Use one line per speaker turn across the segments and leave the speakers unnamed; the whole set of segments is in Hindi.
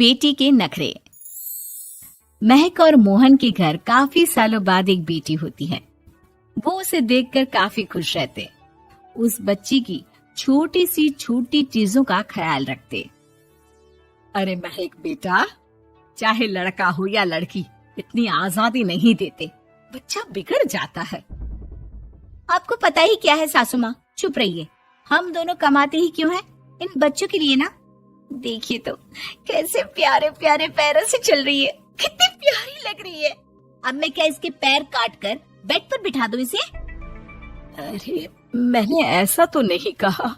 बेटी के नखरे। महक और मोहन के घर काफी सालों बाद एक बेटी होती है। वो उसे देखकर काफी खुश रहते। उस बच्ची की छोटी सी छोटी चीजों का ख्याल रखते। अरे महक बेटा, चाहे लड़का हो या लड़की, इतनी आजादी नहीं देते, बच्चा बिगड़ जाता है। आपको पता ही क्या है सासू माँ, चुप रहिए। हम दोनों कमाते ही क्यों हैं? इन बच्चों के लिए ना। देखिए तो कैसे प्यारे प्यारे पैरों से चल रही है, कितनी प्यारी लग रही है। अब मैं क्या इसके पैर काट कर बेड पर बिठा दूं इसे? अरे मैंने ऐसा तो नहीं कहा।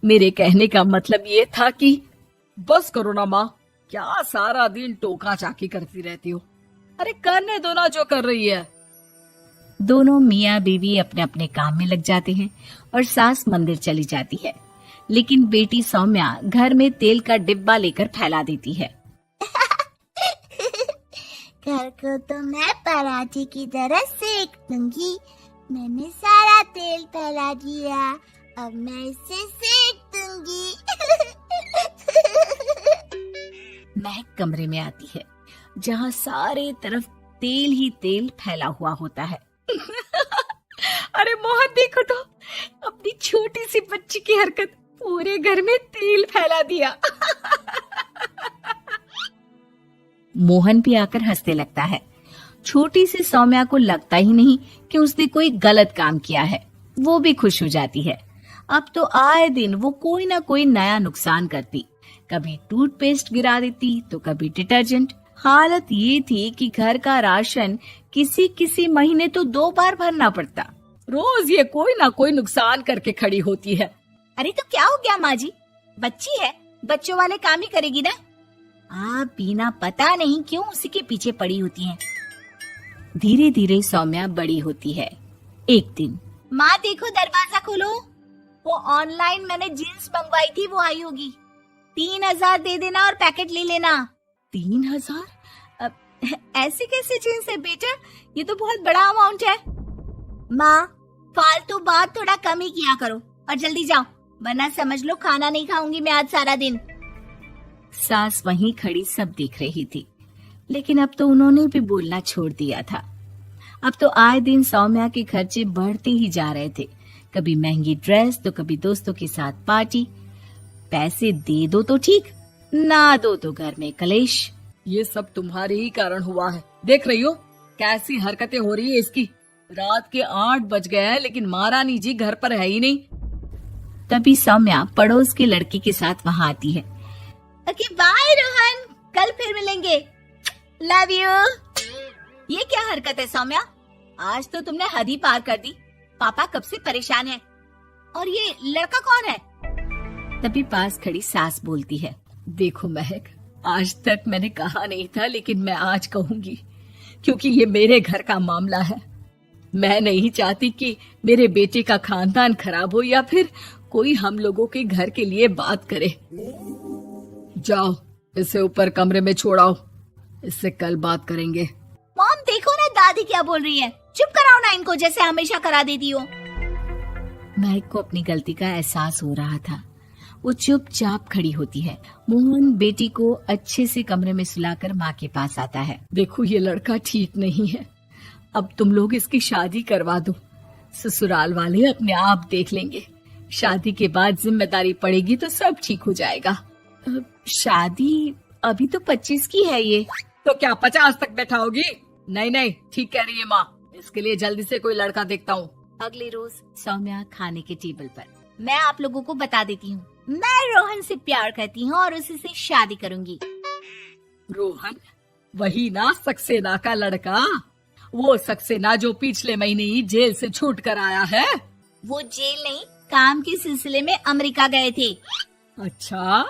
मेरे कहने का मतलब ये था कि
बस करो ना माँ, क्या सारा दिन टोका चाकी करती रहती हो। अरे करने दो ना जो कर रही है।
दोनों मियाँ बीवी अपने अपने काम में लग जाते हैं और सास मंदिर चली जाती है। लेकिन बेटी सौम्या घर में तेल का डिब्बा लेकर फैला देती है।
घर को तो मैं पराठे की तरह सेक दूंगी। मैंने सारा तेल फैला दिया, अब मैं इसे सेक दूंगी।
महक कमरे में आती है जहाँ सारे तरफ तेल ही तेल फैला हुआ होता है। अरे मोहन देखो तो, अपनी छोटी सी बच्ची की हरकत, पूरे घर में तेल फैला दिया। मोहन भी आकर हंसने लगता है। छोटी सी सौम्या को लगता ही नहीं कि उसने कोई गलत काम किया है। वो भी खुश हो जाती है। अब तो आए दिन वो कोई ना कोई नया नुकसान करती। कभी टूथपेस्ट गिरा देती तो कभी डिटर्जेंट। हालत ये थी कि घर का राशन किसी किसी महीने तो 2 बार भरना पड़ता।
रोज ये कोई ना कोई नुकसान करके खड़ी होती है।
अरे तो क्या हो गया माँ जी, बच्ची है, बच्चों वाले काम ही करेगी ना। आप बिना पता नहीं क्यों उसी के पीछे पड़ी होती हैं। धीरे धीरे सौम्या बड़ी होती है। एक दिन, माँ देखो दरवाजा खोलो, वो ऑनलाइन मैंने जीन्स मंगवाई थी, वो आई होगी। 3000 दे देना और पैकेट ले लेना। 3000? ऐसी कैसी जीन्स है बेटा, ये तो बहुत बड़ा अमाउंट है। माँ फालतू बात थोड़ा कम ही किया करो और जल्दी जाओ, वरना समझ लो खाना नहीं खाऊंगी मैं आज सारा दिन। सास वहीं खड़ी सब देख रही थी, लेकिन अब तो उन्होंने भी बोलना छोड़ दिया था। अब तो आए दिन सौम्या के खर्चे बढ़ते ही जा रहे थे। कभी महंगी ड्रेस तो कभी दोस्तों के साथ पार्टी। पैसे दे दो तो ठीक, ना दो तो घर में कलेश।
ये सब तुम्हारे ही कारण हुआ है। देख रही हो कैसी हरकतें हो रही है इसकी। रात के 8 बज गए हैं लेकिन महारानी जी घर पर है ही नहीं।
तभी सौम्या पड़ोस के लड़के के साथ वहाँ आती है। ओके बाय रोहन, कल फिर मिलेंगे, लव यू। ये क्या हरकत है सौम्या, आज तो तुमने हद ही पार कर दी। पापा कब से परेशान है। और ये लड़का कौन है? तभी पास खड़ी सास बोलती है,
देखो महक, आज तक मैंने कहा नहीं था लेकिन मैं आज कहूंगी, क्योंकि ये मेरे घर का मामला है। मैं नहीं चाहती कि मेरे बेटे का खानदान खराब हो या फिर कोई हम लोगों के घर के लिए बात करे। जाओ इसे ऊपर कमरे में छोड़ाओ, इससे कल बात करेंगे।
मॉम देखो ना दादी क्या बोल रही है, चुप कराओ ना इनको, जैसे हमेशा करा देती हो। महक को अपनी गलती का एहसास हो रहा था। वो चुपचाप खड़ी होती है। मोहन बेटी को अच्छे से कमरे में सुलाकर माँ के पास आता है।
देखो ये लड़का ठीक नहीं है, अब तुम लोग इसकी शादी करवा दो। ससुराल वाले अपने आप देख लेंगे। शादी के बाद जिम्मेदारी पड़ेगी तो सब ठीक हो जाएगा।
शादी अभी तो 25 की है ये।
तो क्या 50 तक बैठाओगी? नहीं नहीं, ठीक कह रही है माँ, इसके लिए जल्दी से कोई लड़का देखता हूँ।
अगले रोज सौम्या खाने के टेबल पर, मैं आप लोगों को बता देती हूँ, मैं रोहन से प्यार करती हूँ और उसी से शादी करूंगी।
रोहन? वही ना सक्सेना का लड़का, वो सक्सेना जो पिछले महीने ही जेल से छूट कर आया है।
वो जेल नहीं, काम के सिलसिले में अमेरिका गए थे।
अच्छा,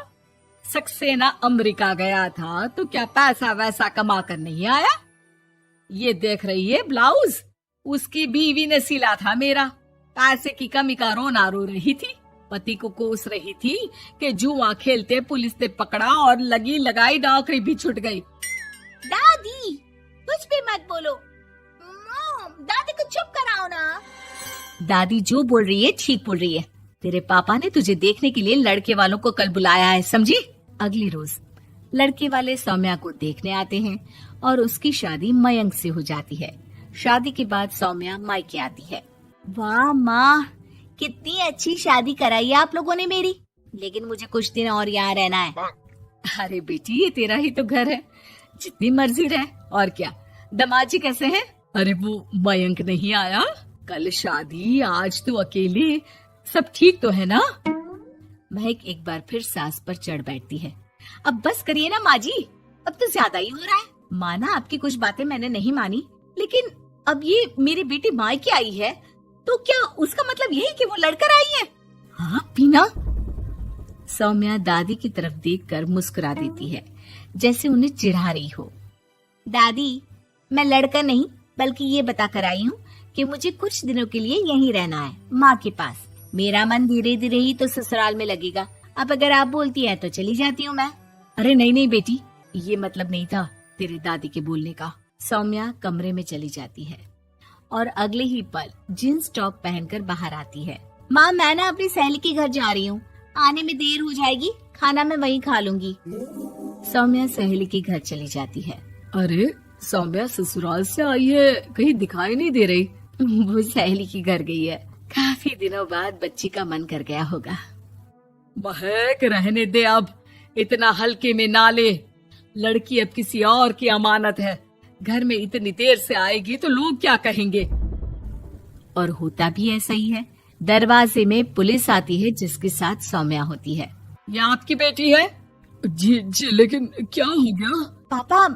सक्सेना अमेरिका गया था तो क्या पैसा वैसा कमा कर नहीं आया? ये देख रही है ब्लाउज, उसकी बीवी ने सिला था मेरा। पैसे की कमी का रोना रो रही थी, पति को कोस रही थी कि जुआ खेलते पुलिस ने पकड़ा और लगी लगाई नौकरी भी छूट गई।
दादी कुछ भी मत बोलो, दादी को चुप कराओ ना। दादी जो बोल रही है ठीक बोल रही है। तेरे पापा ने तुझे देखने के लिए लड़के वालों को कल बुलाया है, समझी? अगली रोज लड़के वाले सौम्या को देखने आते हैं और उसकी शादी मयंक से हो जाती है। शादी के बाद सौम्या मायके आती है।
वाह माँ, कितनी अच्छी शादी कराई है आप लोगों ने मेरी।
लेकिन मुझे कुछ दिन और यहाँ रहना है।
अरे बेटी, ये तेरा ही तो घर है, जितनी मर्जी रह। और क्या, दामाद जी कैसे हैं? अरे वो मयंक नहीं आया, कल शादी, आज तो अकेले, सब ठीक तो है ना?
महक एक बार फिर सास पर चढ़ बैठती है। अब बस करिए ना माँ जी, अब तो ज्यादा ही हो रहा है। माना आपकी कुछ बातें मैंने नहीं मानी, लेकिन अब ये मेरी बेटी मायके आई है तो क्या उसका मतलब यही कि वो लड़कर आई है? हाँ पीना। सौम्या दादी की तरफ देखकर मुस्कुरा देती है, जैसे उन्हें चिढ़ा रही हो। दादी, मैं लड़कर नहीं बल्कि ये बता कर आई हूँ कि मुझे कुछ दिनों के लिए यहीं रहना है, माँ के पास। मेरा मन धीरे धीरे ही तो ससुराल में लगेगा। अब अगर आप बोलती है तो चली जाती हूँ मैं।
अरे नहीं नहीं बेटी, ये मतलब नहीं था तेरे दादी के बोलने का।
सौम्या कमरे में चली जाती है और अगले ही पल जींस टॉप पहनकर बाहर आती है। माँ, मैं ना अपनी सहेली के घर जा रही हूँ, आने में देर हो जाएगी, खाना मैं वहीं खा लूंगी। सौम्या सहेली के घर चली जाती है।
अरे सौम्या ससुराल से आई है, कहीं दिखाई नहीं दे रही।
वो सहेली के घर गई है, काफी दिनों बाद बच्ची का मन कर गया होगा।
महक, रहने दे अब, इतना हल्के में ना ले। लड़की अब किसी और की अमानत है, घर में इतनी देर से आएगी तो लोग क्या कहेंगे।
और होता भी ऐसा ही है। दरवाजे में पुलिस आती है जिसके साथ सौम्या होती है।
ये आपकी बेटी है? जी जी, लेकिन क्या हो गया?
पापा,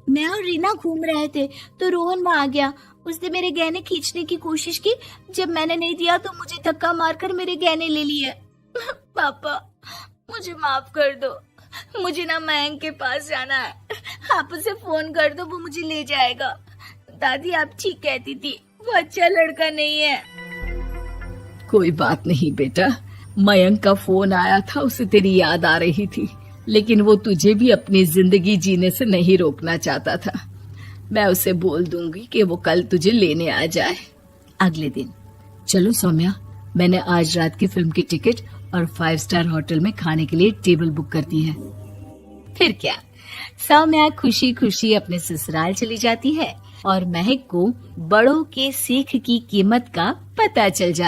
मैं और रीना घूम रहे थे तो रोहन वहाँ आ गया। उसने मेरे गहने खींचने की कोशिश की, जब मैंने नहीं दिया तो मुझे धक्का मारकर मेरे गहने ले लिए। पापा, मुझे माफ कर दो, मुझे ना मयंक के पास जाना है। आप उसे फोन कर दो, वो मुझे ले जाएगा। दादी, आप ठीक कहती थी, वो अच्छा लड़का नहीं है।
कोई बात नहीं बेटा, मयंक का फोन आया था, उसे तेरी याद आ रही थी, लेकिन वो तुझे भी अपनी जिंदगी जीने से नहीं रोकना चाहता था। मैं उसे बोल दूंगी कि वो कल तुझे लेने आ जाए।
अगले दिन,
चलो सौम्या, मैंने आज रात की फिल्म की टिकट और 5 स्टार होटल में खाने के लिए टेबल बुक कर दी है।
फिर क्या, सौम्या खुशी खुशी अपने ससुराल चली जाती है और महक को बड़ों के सीख की कीमत का पता चल जाता है।